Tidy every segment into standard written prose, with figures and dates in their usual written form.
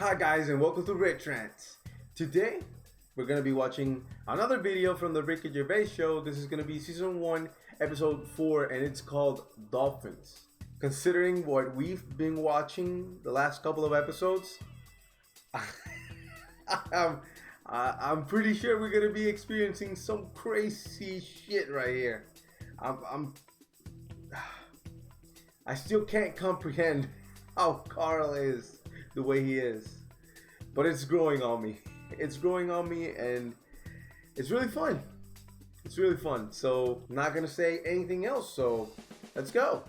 Hi guys and welcome to Rants. Today we're going to be watching another video from the Ricky Gervais Show. This is going to be season 1 episode 4 and it's called Dolphins. Considering what we've been watching the last couple of episodes, I'm pretty sure we're going to be experiencing some crazy shit right here. I still can't comprehend how Karl is the way he is, but it's growing on me. It's growing on me and it's really fun. It's really fun. So I'm not gonna say anything else, so let's go.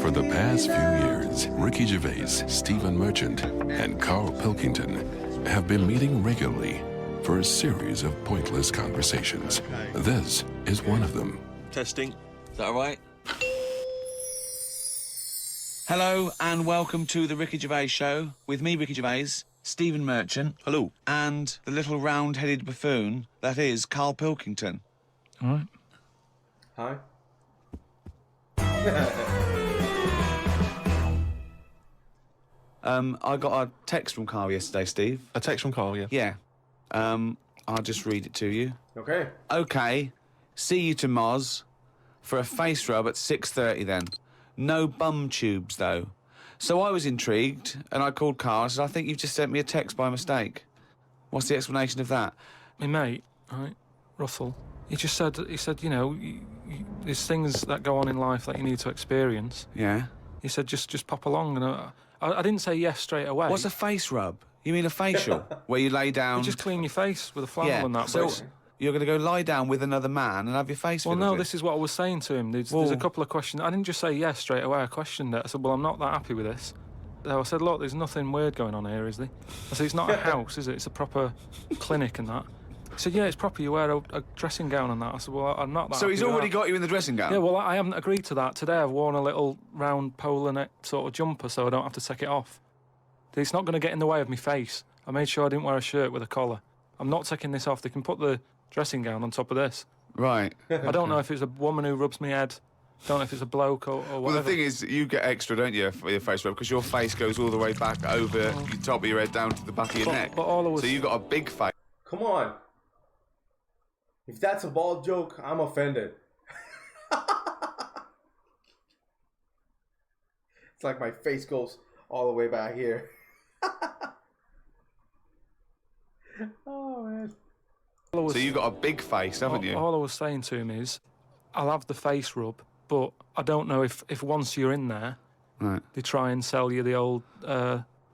For the past few years, Ricky Gervais, Stephen Merchant, and Karl Pilkington have been meeting regularly for a series of pointless conversations. This is one of them. Testing. Is that all right? Hello and welcome to the Ricky Gervais Show with me, Ricky Gervais, Stephen Merchant. Hello. And the little round-headed buffoon that is Karl Pilkington. All right. Hi. I got a text from Karl yesterday, Steve. A text from Karl, yeah. Yeah. I'll just read it to you. Okay. Okay. See you to Moz for a face rub at 6:30 then. No bum tubes, though. So I was intrigued, and I called Karl and said, I think you've just sent me a text by mistake. What's the explanation of that? My mate, right, Russell, he said, you know, there's things that go on in life that you need to experience. Yeah? He said, just pop along, and I didn't say yes straight away. What's a face rub? You mean a facial? Where you lay down... You just clean your face with a flannel and that. So but you're going to go lie down with another man and have your face well, filled no, with this is what I was saying to him. There's a couple of questions. I didn't just say yes straight away. I questioned it. I said, well, I'm not that happy with this. So I said, look, there's nothing weird going on here, is there? I said, it's not a house, is it? It's a proper clinic and that. He said, yeah, it's proper. You wear a dressing gown and that. I said, well, I'm not that So happy he's with already that. got you in the dressing gown? Yeah, well, I haven't agreed to that. Today I've worn a little round polar neck sort of jumper so I don't have to take it off. It's not going to get in the way of my face. I made sure I didn't wear a shirt with a collar. I'm not taking this off. They can put the dressing gown on top of this. Right. I don't know if it's a woman who rubs my head. Don't know if it's a bloke or whatever. Well, the thing is, you get extra, don't you, for your face rub, because your face goes all the way back over the top of your head down to the back of your neck. But all I was... So you've got a big face. Come on. If that's a bald joke, I'm offended. It's like my face goes all the way back here. Oh, man. So you've got a big face, haven't you? All I was saying to him is, I'll have the face rub, but I don't know if once you're in there, Right. they try and sell you the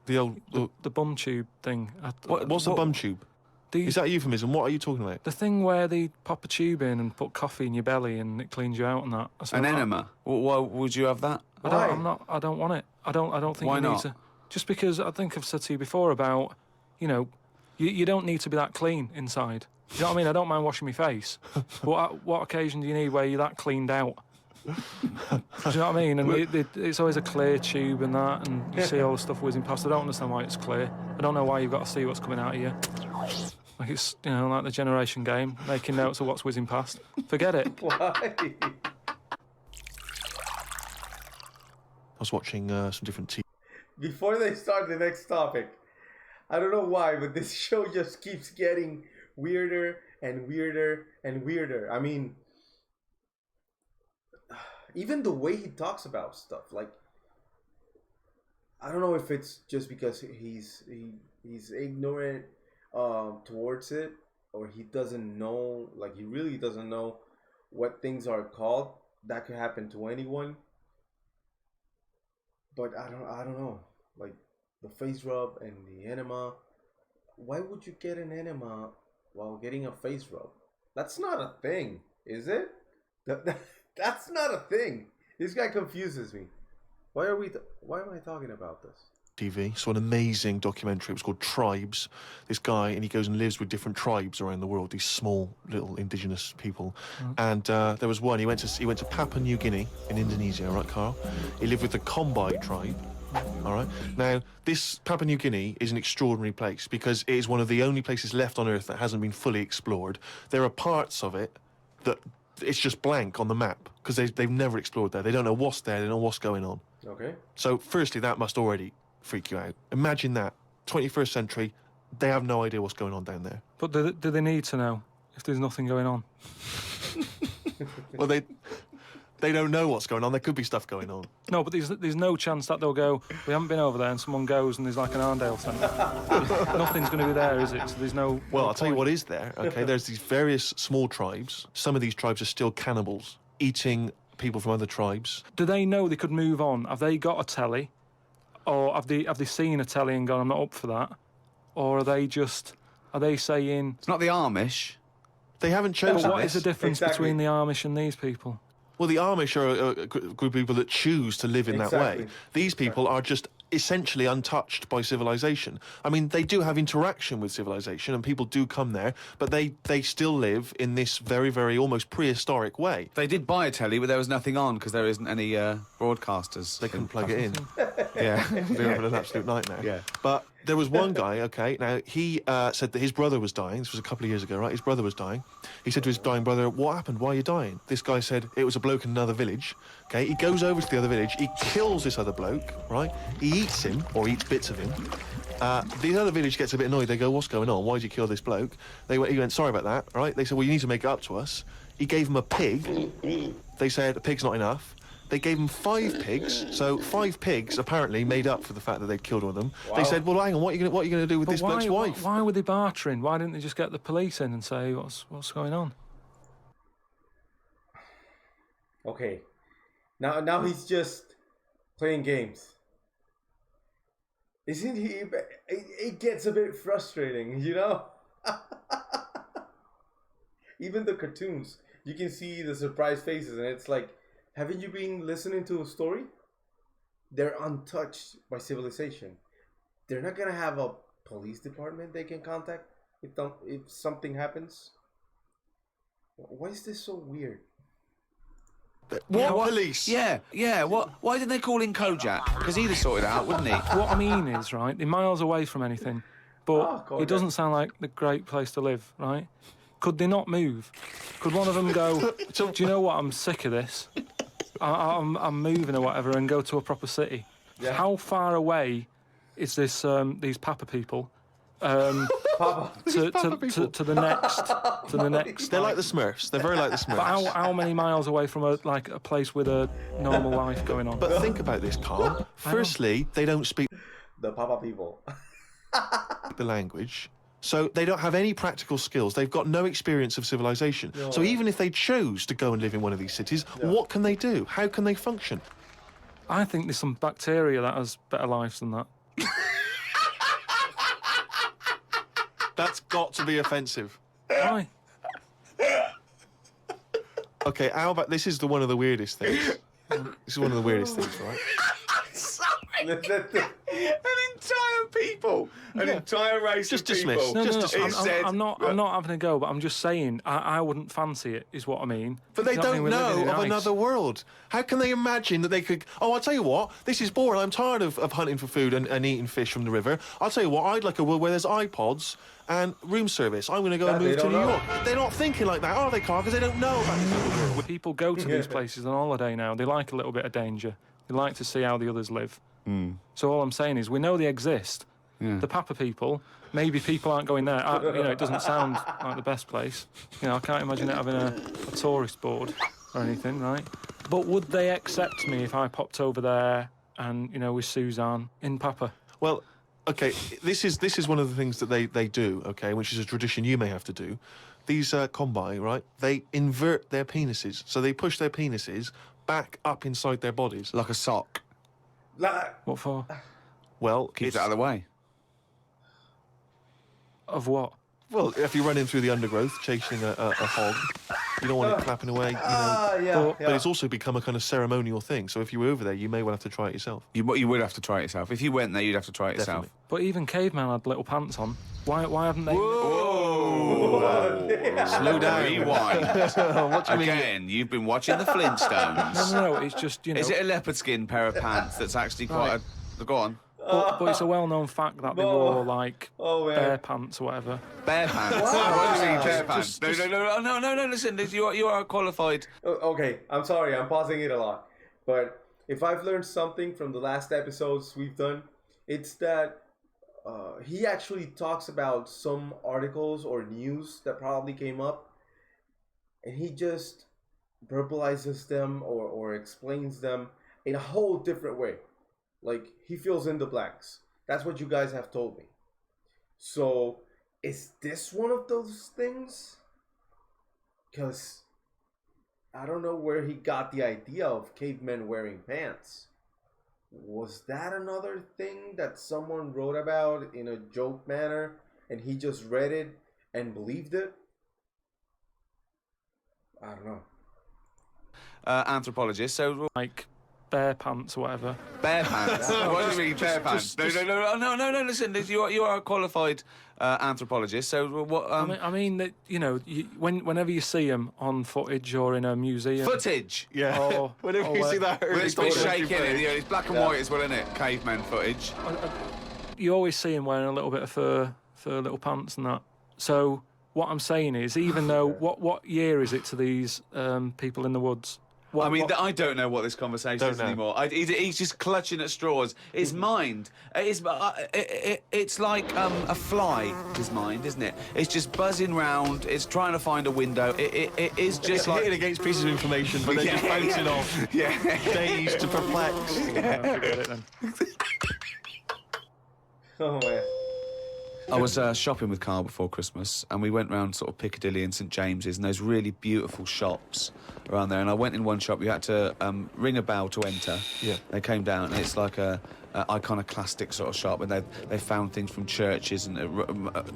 bum tube thing. What's a bum tube? Is that a euphemism? What are you talking about? The thing where they pop a tube in and put coffee in your belly and it cleans you out and that. An enema? Why would you have that? I don't want it. I don't think Why you need not? to. Just because I think I've said to you before about, you know, you don't need to be that clean inside. You know what I mean? I don't mind washing my face. But what occasion do you need where you're that cleaned out? Do you know what I mean? And it's always a clear tube and that, and you see all the stuff whizzing past. I don't understand why it's clear. I don't know why you've got to see what's coming out of you. Like it's, you know, like the generation game, making notes of what's whizzing past. Forget it. Why? I was watching some different TV. Before they start the next topic, I don't know why, but this show just keeps getting weirder and weirder and weirder. I mean, even the way he talks about stuff, like, I don't know if it's just because he's ignorant towards it, or he doesn't know, like he really doesn't know what things are called. That could happen to anyone. But I don't know. Like the face rub and the enema. Why would you get an enema while getting a face rub? That's not a thing, is it? That's not a thing. This guy confuses me. Why am I talking about this? TV. Saw an amazing documentary. It was called Tribes. This guy, and he goes and lives with different tribes around the world. These small little indigenous people. And there was one. He went to Papua New Guinea in Indonesia. Right, Karl? He lived with the Kombai tribe. All right. Now, this Papua New Guinea is an extraordinary place because it is one of the only places left on Earth that hasn't been fully explored. There are parts of it that it's just blank on the map because they've never explored there. They don't know what's there. They don't know what's going on. Okay. So, firstly, that must already freak you out. Imagine that. 21st century, they have no idea what's going on down there. But do they need to know if there's nothing going on? Well, they don't know what's going on. There could be stuff going on. No, but there's no chance that they'll go, we haven't been over there, and someone goes and there's like an Arndale centre. Nothing's going to be there, is it? So there's no... Well, no I'll tell you point. what is there, okay? There's these various small tribes. Some of these tribes are still cannibals, eating people from other tribes. Do they know they could move on? Have they got a telly? Or have they seen a telly and gone, I'm not up for that? Or are they saying... It's not the Amish. They haven't chosen But what this. is the difference Exactly. between the Amish and these people? Well, the Amish are a group of people that choose to live in that Exactly. way. These people are just essentially untouched by civilization. I mean, they do have interaction with civilization and people do come there, but they still live in this very, very almost prehistoric way. They did buy a telly, but there was nothing on because there isn't any broadcasters. They couldn't plug it in. Yeah. They're having an absolute nightmare. Yeah. But there was one guy, okay, now he said that his brother was dying. This was a couple of years ago, right? His brother was dying. He said to his dying brother, what happened? Why are you dying? This guy said it was a bloke in another village. Okay, he goes over to the other village. He kills this other bloke, right? He eats him, or eats bits of him. The other village gets a bit annoyed. They go, what's going on? Why did you kill this bloke? He went, sorry about that, right? They said, well, you need to make it up to us. He gave him a pig. They said, a pig's not enough. They gave him 5 pigs, so 5 pigs apparently made up for the fact that they'd killed one of them. Wow. They said, well, hang on, what are you going to do with But this bloke's wife? Why were they bartering? Why didn't they just get the police in and say, what's going on? Okay. Now he's just playing games. Isn't he? It gets a bit frustrating, you know? Even the cartoons, you can see the surprised faces, and it's like, haven't you been listening to a story? They're untouched by civilization. They're not gonna have a police department they can contact if something happens. Why is this so weird? What police? Yeah. What? Why didn't they call in Kojak? Because he'd have sorted it out, wouldn't he? What I mean is, right, they're miles away from anything, but God, it doesn't sound like the great place to live, right? Could they not move? Could one of them go, do you know what, I'm sick of this. I'm moving or whatever and go to a proper city. Yeah. How far away is this these Papa people Papa. to the next They're like the Smurfs. They're very like the but Smurfs. how many miles away from a place with a normal life going on? But think about this, Karl. Firstly, they don't speak The Papa people. the language, so they don't have any practical skills. They've got no experience of civilization. So even if they chose to go and live in one of these cities, what can they do? How can they function? I think there's some bacteria that has better lives than that. That's got to be offensive. Why? Okay, how about this is one of the weirdest things. This is one of the weirdest things, right? An entire people, an entire race Just of people. dismiss. No, Just no, dismiss. I'm not having a go, but I'm just saying I wouldn't fancy it, is what I mean. But they You know what I don't mean? We're living know in of ice. another world. How can they imagine that they could... Oh, I'll tell you what, this is boring. I'm tired of hunting for food and eating fish from the river. I'll tell you what, I'd like a world where there's iPods and room service. I'm going to go and That they move to don't New know. York. They're not thinking like that, are they, Carl? Because they don't know about this other world. People go to these places on holiday now. They like a little bit of danger. They like to see how the others live. So all I'm saying is we know they exist. The Papa people, maybe people aren't going there. It doesn't sound like the best place. I can't imagine it having a tourist board or anything, right? But would they accept me if I popped over there and, with Suzanne in Papa? Well, okay, this is one of the things that they do, okay, which is a tradition you may have to do. These combi, right, they invert their penises. So they push their penises back up inside their bodies. Like a sock. What for? Well, Keeps it's... it out of the way. Of what? Well, if you're running through the undergrowth chasing a hog, you don't want it clapping away, Yeah. But it's also become a kind of ceremonial thing. So if you were over there, you may well have to try it yourself. You would have to try it yourself. If you went there, you'd have to try it yourself. Definitely. But even caveman had little pants on. Why haven't they? Slow down. Rewind. What do you mean? Again, you've been watching the Flintstones. No, it's just, Is it a leopard skin pair of pants that's actually quite a... Go on. But it's a well-known fact that they wore, like, man. bear pants or whatever. Bare pants. What do you mean bare pants? No, listen, you are qualified. Okay, I'm sorry, I'm pausing it a lot. But if I've learned something from the last episodes we've done, it's that he actually talks about some articles or news that probably came up, and he just verbalizes them or explains them in a whole different way. Like, he fills in the blanks. That's what you guys have told me. So, is this one of those things? Because I don't know where he got the idea of cavemen wearing pants. Was that another thing that someone wrote about in a joke manner and he just read it and believed it? I don't know. Anthropologist, so... Like bear pants or whatever. Bear pants? What do you mean, bear pants? No, listen, you are a qualified anthropologist, so what... I mean that, you know, whenever you see them on footage or in a museum... Footage? Yeah. Whenever you see that... Well, it's a bit shaky, isn't it? It's black and white as well, isn't it? Caveman footage. You always see them wearing a little bit of fur little pants and that. So what I'm saying is, even though... What year is it to these people in the woods? I don't know what this conversation is anymore. He's just clutching at straws. His mind, it's like a fly, his mind, isn't it? It's just buzzing round, it's trying to find a window. It is just like... hitting against pieces of information, but then just bouncing off. Yeah. Dazed to perplexed. Forget it then. Oh, man. I was shopping with Karl before Christmas, and we went round sort of Piccadilly and St James's, and those really beautiful shops around there. And I went in one shop. You had to ring a bell to enter. Yeah. They came down, and it's like a iconoclastic sort of shop, and they found things from churches and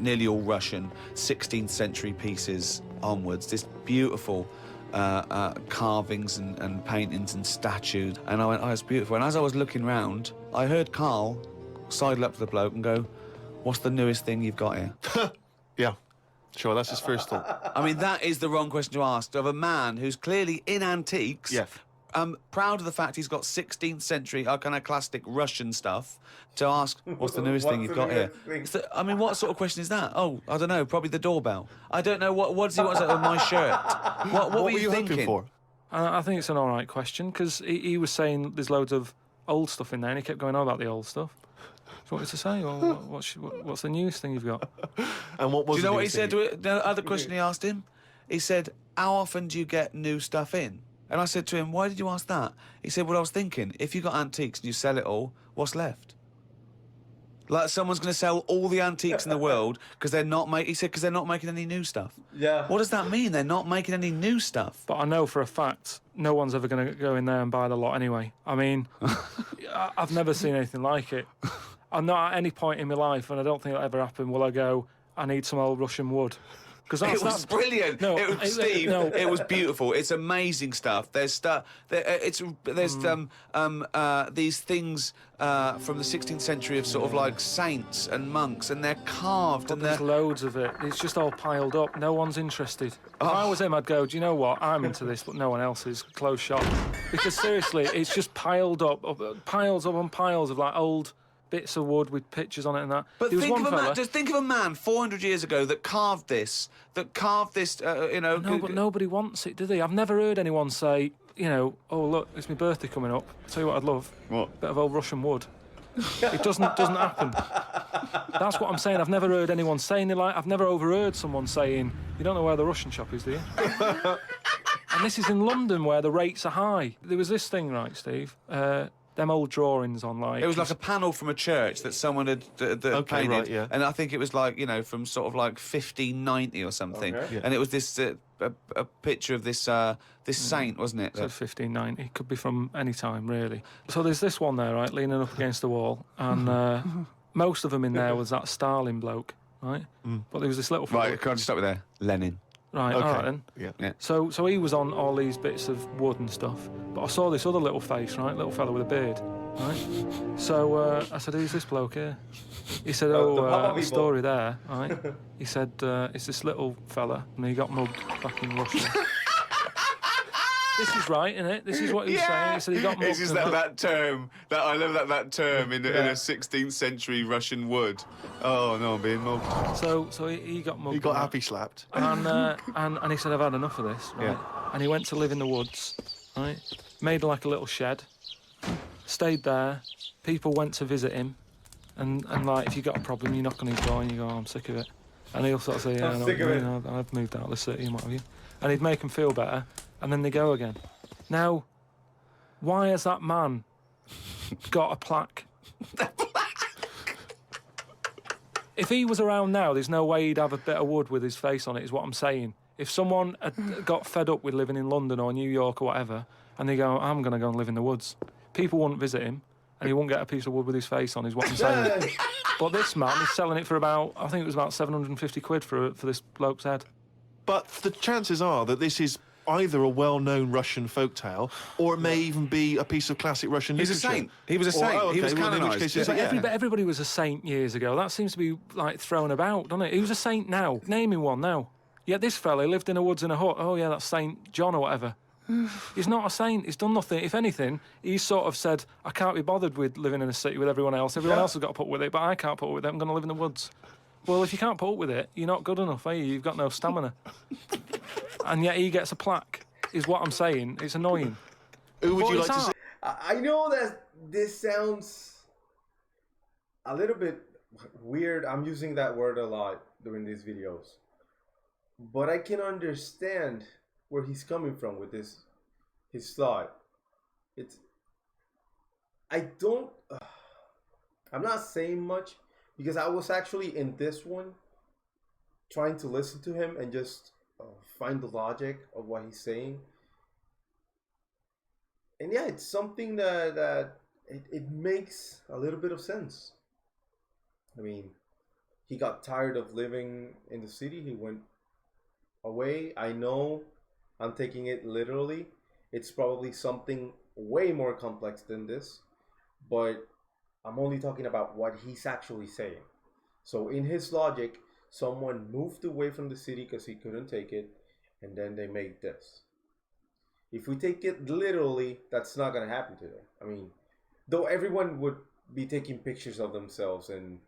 nearly all Russian 16th century pieces onwards. This beautiful carvings and paintings and statues. And I went, oh, it's beautiful. And as I was looking round, I heard Karl sidle up to the bloke and go, "What's the newest thing you've got here?" Yeah, sure, that's his first thought. I mean, that is the wrong question to ask of a man who's clearly in antiques. Yeah. Proud of the fact he's got 16th century iconoclastic Russian stuff to ask, what's the newest thing you've got here? I mean, what sort of question is that? Oh, I don't know, probably the doorbell. I don't know, what does he want on my shirt? What were you thinking? hoping for? I think it's an all right question, because he was saying there's loads of old stuff in there, and he kept going on about the old stuff. What was to say? Well, what's the newest thing you've got? And what was do you know what he thing? said to it? The other question he asked him? He said, how often do you get new stuff in? And I said to him, why did you ask that? He said, well, I was thinking, if you got antiques and you sell it all, what's left? Like someone's going to sell all the antiques in the world because they're not because they're not making any new stuff. Yeah. What does that mean? They're not making any new stuff. But I know for a fact no one's ever going to go in there and buy the lot anyway. I mean, I've never seen anything like it. I'm not at any point in my life, and I don't think it'll ever happen, will I go, I need some old Russian wood. Because it was brilliant. No, it was, Steve, no. It was beautiful. It's amazing stuff. There's stuff. There's these things from the 16th century of sort of like saints and monks, and they're carved. But and there's loads of it. It's just all piled up. No one's interested. If I was him, I'd go, do you know what? I'm into this, but no one else is. Close shop. Because seriously, it's just piled up, piles up on piles of like old bits of wood with pictures on it and that. But just think of a man 400 years ago that carved this, No, but nobody wants it, do they? I've never heard anyone say, oh, look, it's my birthday coming up. I'll tell you what I'd love. What? Bit of old Russian wood. It doesn't happen. That's what I'm saying. I've never heard anyone saying it like... I've never overheard someone saying, you don't know where the Russian shop is, do you? And this is in London where the rates are high. There was this thing, right, Steve? Them old drawings on, like... It was like a panel from a church that someone had painted. Right, yeah. And I think it was like, from sort of like 1590 or something. Okay. Yeah. And it was this a picture of this saint, wasn't it? So 1590. It could be from any time, really. So there's this one there, right, leaning up against the wall. And most of them in there was that Stalin bloke, right? But there was this little... Right, can I just stop with there? Lenin. Right, Okay. all right then. Yeah. So he was on all these bits of wood and stuff, but I saw this other little face, right, little fella with a beard, right? So I said, who's this bloke here? He said, the story there, right? He said, it's this little fella, and he got mugged back in Russia. This is right, isn't it? This is what he was saying. He said he got mugged. It's just that term. I love that term in a 16th century Russian wood. Oh, no, I'm being mugged. So he got mugged. He got happy slapped. And he said, I've had enough of this, right? Yeah. And he went to live in the woods, right? Made like a little shed, stayed there. People went to visit him, and like, if you got a problem, you knock on his door and you go, I'm sick of it. And he'll sort of say, yeah, I'm sick of it. I've moved out of the city and what have you. And he'd make them feel better, and then they go again. Now, why has that man got a plaque? If he was around now, there's no way he'd have a bit of wood with his face on it, is what I'm saying. If someone had got fed up with living in London or New York or whatever, and they go, I'm going to go and live in the woods, people wouldn't visit him, and he wouldn't get a piece of wood with his face on, is what I'm saying. But this man is selling it for about, I think it was about 750 quid for this bloke's head. But the chances are that this is either a well-known Russian folktale, or it may even be a piece of classic Russian He's literature. a saint. He was a saint. Oh, okay. He was Well, in which canonised. case, Yeah, yeah. but everybody was a saint years ago. That seems to be, like, thrown about, doesn't it? Who's a saint now? Name him one now. Yeah, this fella lived in the woods in a hut. Oh, yeah, that's Saint John or whatever. He's not a saint. He's done nothing. If anything, he's sort of said, I can't be bothered with living in a city with everyone else. Everyone else has got to put up with it, but I can't put up with it. I'm going to live in the woods. Well, if you can't put up with it, you're not good enough, are you? You've got no stamina. And yet he gets a plaque, is what I'm saying. It's annoying. Who would But you it's like to art. see? I know that this sounds a little bit weird. I'm using that word a lot during these videos. But I can understand where he's coming from with his thought. I'm not saying much because I was actually in this one trying to listen to him and just find the logic of what he's saying. And yeah, it's something that it makes a little bit of sense. I mean, he got tired of living in the city. He went away. I know I'm taking it literally. It's probably something way more complex than this, but I'm only talking about what he's actually saying. So in his logic, someone moved away from the city because he couldn't take it, and then they made this. If we take it literally, that's not going to happen today. I mean, though everyone would be taking pictures of themselves and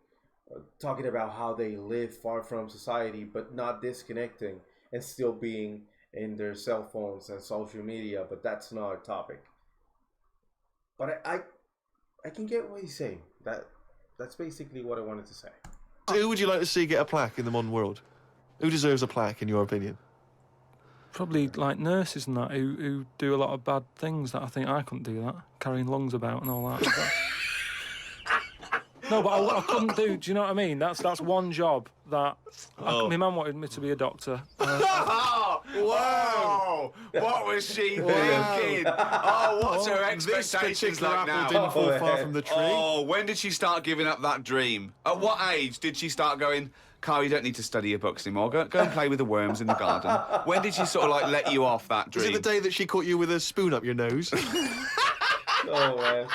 talking about how they live far from society, but not disconnecting and still being in their cell phones and social media, but that's not a topic. But I can get what he's saying. That's basically what I wanted to say. Who would you like to see get a plaque in the modern world? Who deserves a plaque, in your opinion? Probably like nurses and that who do a lot of bad things that I think I couldn't do that, carrying lungs about and all that. No, but I couldn't do. Do you know what I mean? That's one job that my mum wanted me to be a doctor. Whoa! What was she thinking? Oh, what's her expectations like now? Didn't fall far from the tree. Oh, when did she start giving up that dream? At what age did she start going, Karl, you don't need to study your books anymore. Go and play with the worms in the garden. When did she sort of like let you off that dream? Is it the day that she caught you with a spoon up your nose? Oh, man.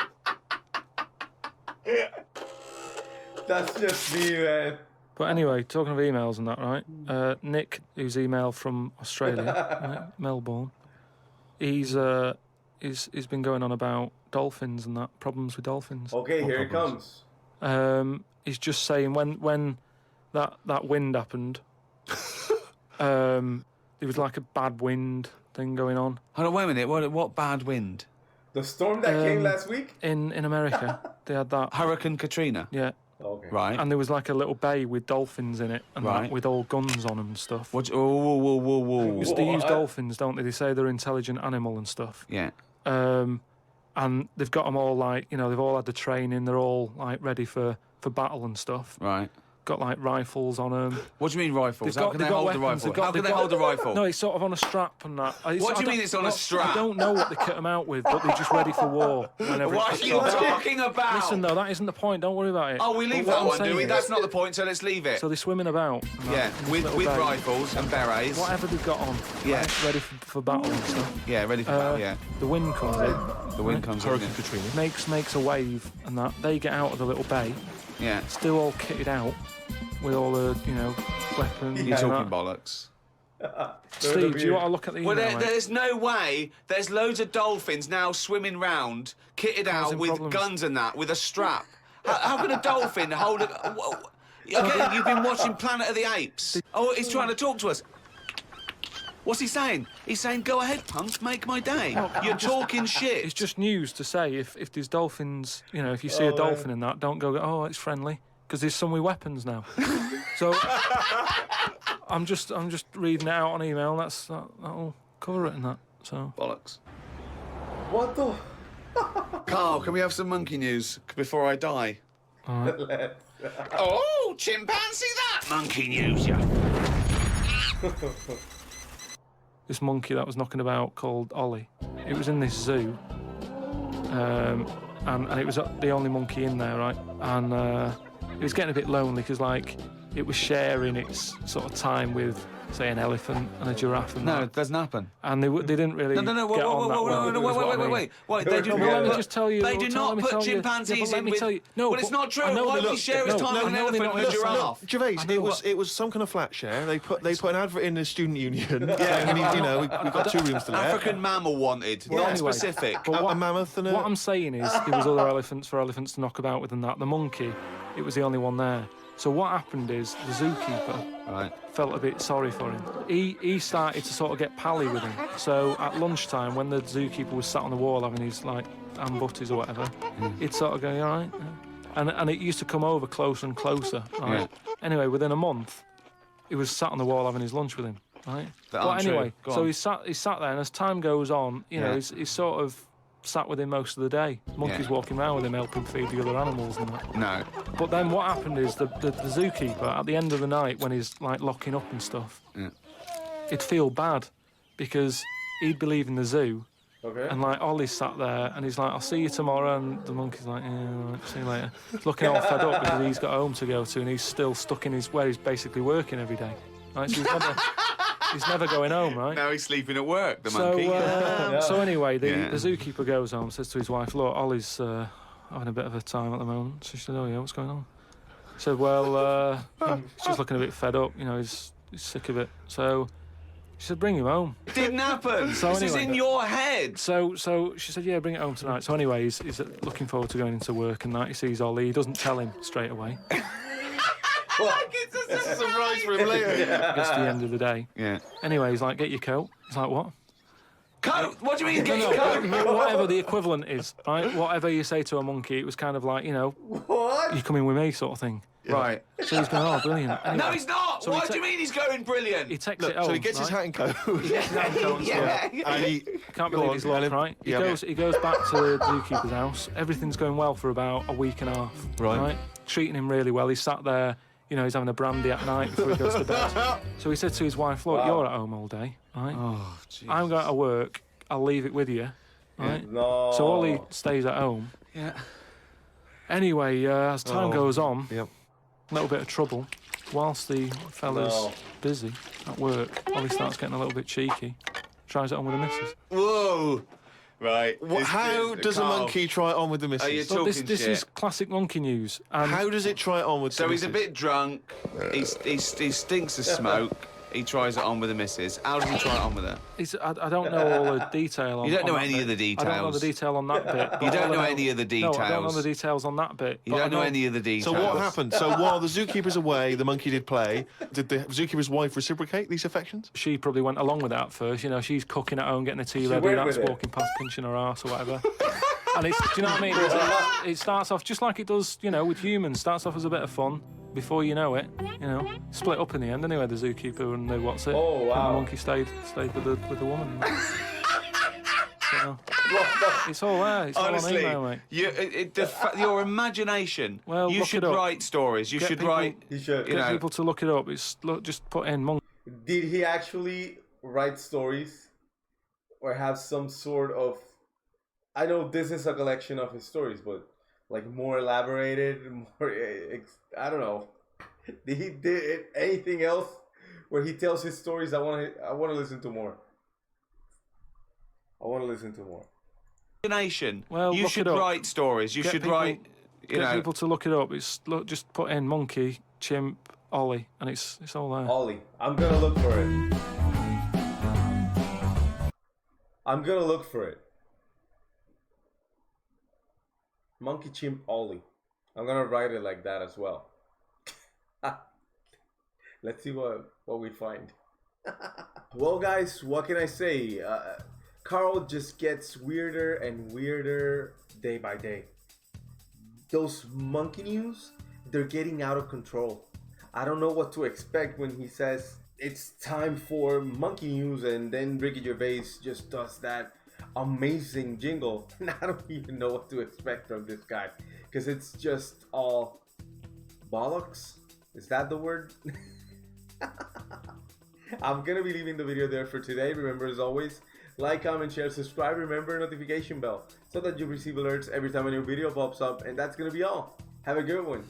That's just me, man. But anyway, talking of emails and that, right? Nick, who's emailed from Australia, right, Melbourne, he's been going on about dolphins and that, problems with dolphins. Okay, here it comes. He's just saying when that wind happened, there was like a bad wind thing going on. Hold on, wait a minute. What bad wind? The storm that came last week? In America, they had that. Hurricane Katrina? Yeah. Okay. Right. And there was like a little bay with dolphins in it, and Right. that, with all guns on them and stuff. Whoa. Because they use dolphins, don't they? They say they're an intelligent animal and stuff. Yeah. And they've got them all like, you know, they've all had the training. They're all like ready for battle and stuff. Right. Got like rifles on them. What do you mean rifles? How can they they've got hold the weapons, rifle? How can they hold the rifle? No, it's sort of on a strap and that. What do you mean it's on a strap? I don't know what they kit them out with, but they're just ready for war. Whenever What it are you kicks off. talking about? Listen, though, that isn't the point. Don't worry about it. Oh, we leave But that what I'm one, do we? saying That's is- not the point, so let's leave it. So they're swimming about. and that, Yeah, in this with little bay. rifles and berets. Whatever they've got on. Yeah. Right, ready for battle and stuff. Yeah, ready for battle, yeah. The wind comes in, The wind comes in. Hurricane Katrina. makes a wave, and that they get out of the little bay, Yeah. still all kitted out with all the, you know, weapons. You're and talking that. bollocks. Steve, do you want to look at the email? Well, mate? there's no way. There's loads of dolphins now swimming round, kitted out Causing with problems. guns and that, with a strap. How can a dolphin hold a... Okay, you've been watching Planet of the Apes. Oh, he's trying to talk to us. What's he saying? He's saying, go ahead, punk, make my day. You're talking shit. It's just news to say if there's dolphins, you know, if you see a dolphin in that, don't go, oh, it's friendly, because there's some with weapons now. So I'm just reading it out on email. That'll cover it and that. So Bollocks. What the? Karl, can we have some monkey news before I die? Oh, chimpanzee that! Monkey news, yeah. This monkey that was knocking about called Ollie. It was in this zoo, and it was the only monkey in there, right? And it was getting a bit lonely because, like, it was sharing its sort of time with, say, an elephant and a giraffe. And No, that. it doesn't happen. And they didn't really No, get on that well. Wait, they do Well, let me just tell you. They do not put chimpanzees in with... No, well, it's not true. Why would he share his time with an elephant and a giraffe? Gervais, it was some kind of flat share. They put an advert in the student union. Yeah, we've got 2 rooms to let. African mammal wanted. Well, Not anyway, specific. But A mammoth and a... What I'm saying is there was other elephants for elephants to knock about with than that. The monkey, it was the only one there. So what happened is the zookeeper felt a bit sorry for him. He started to sort of get pally with him. So at lunchtime, when the zookeeper was sat on the wall having his, like, ham butties or whatever, he'd sort of go, you all right? Yeah. And it used to come over closer and closer, right? Yeah. Anyway, within a month, he was sat on the wall having his lunch with him, right? That But aren't true. anyway, Go so on. he sat there, and as time goes on, you know, he's sort of sat with him most of the day. Monkeys walking around with him, helping feed the other animals and that. No. But then what happened is the zookeeper, at the end of the night, when he's, like, locking up and stuff, he'd feel bad because he'd be leaving the zoo. Okay. And, like, Ollie's sat there and he's like, I'll see you tomorrow. And the monkey's like, yeah, all right, see you later. He's looking all fed up because he's got home to go to and he's still stuck in where he's basically working every day. Right? So he's never going home, right? Now he's sleeping at work, the monkey. So anyway, the zookeeper goes home, says to his wife, look, Ollie's having a bit of a time at the moment. So she said, oh, yeah, what's going on? He said, well, he's just looking a bit fed up, you know, he's sick of it. So she said, bring him home. It didn't happen. So this is anyway, in your head. So she said, yeah, bring it home tonight. So anyway, he's looking forward to going into work and that. He sees Ollie. He doesn't tell him straight away. It's a surprise for him later. Gets to the end of the day. Yeah. Anyway, he's like, get your coat. He's like, what? Coat? What do you mean, get your coat? Whatever the equivalent is, right? Whatever you say to a monkey, it was kind of like, you know, What? you coming with me sort of thing. Right. So he's going, oh, brilliant. Anyway, No, he's not. So Why he do you mean he's going brilliant? he takes Look, it home. so he gets his hat and coat. And he... Can't Go believe on, his luck, Ellen. right? He Yeah. goes back to the zookeeper's house. Everything's going well for about a week and a half. Right. Treating him really well. He's sat there, you know, he's having a brandy at night before he goes to bed. So he said to his wife, look, you're at home all day, right? Oh, jeez. I'm going to work. I'll leave it with you, right? No. So Ollie stays at home. Yeah. Anyway, as time goes on, Yep. a little bit of trouble. Whilst the fella's No. busy at work, Ollie starts getting a little bit cheeky. Tries it on with the missus. Whoa. Right. How does a monkey try it on with the missus? Are you But this talking shit? is classic monkey news. And How does it try it on with the So he's missus? a bit drunk. He stinks of smoke. He tries it on with the missus. How does he try it on with her? I don't know all the detail on You don't know on that any bit. of the I don't know the details. detail on that bit. but You don't all I know any of the No, I don't know details. the details on that bit. You but I don't know any of the So details. what happened? So while the zookeeper's away, the monkey did play. Did the zookeeper's wife reciprocate these affections? She probably went along with that at first. You know, she's cooking at home, getting the tea ready. went That's with it. walking past, pinching her ass or whatever. And it's, do you know what I mean? It starts off just like it does, you know, with humans. Starts off as a bit of fun. Before you know it, you know, split up in the end. Anyway, the zookeeper and the what's it? Oh, wow. And the monkey stayed with the woman. So, it's all there. It's Honestly, all on email, mate. your imagination. Well, you look should it up. write stories. You Get should people- write. He should. You Get know, people to look it up. Just put in monkey. Did he actually write stories or have some sort of... I know this is a collection of his stories, but like more elaborated, more... I don't know. Did he did anything else where he tells his stories? I want to listen to more. I want to listen to more. imagination. Well, you look should it up. write stories. You Get should people- write. You Get know, people to look it up. Just put in monkey, chimp, Ollie, and it's all there. Ollie, I'm gonna look for it. I'm gonna look for it. Monkey chimp Ollie. I'm gonna write it like that as well. Let's see what we find. Well, guys, what can I say? Karl just gets weirder and weirder day by day. Those monkey news, they're getting out of control. I don't know what to expect when he says it's time for monkey news, and then Ricky Gervais just does that amazing jingle. And I don't even know what to expect from this guy, because it's just all bollocks. Is that the word? I'm gonna be leaving the video there for today. Remember, as always, like, comment, share, subscribe. Remember, notification bell so that you receive alerts every time a new video pops up. And that's gonna be all. Have a good one.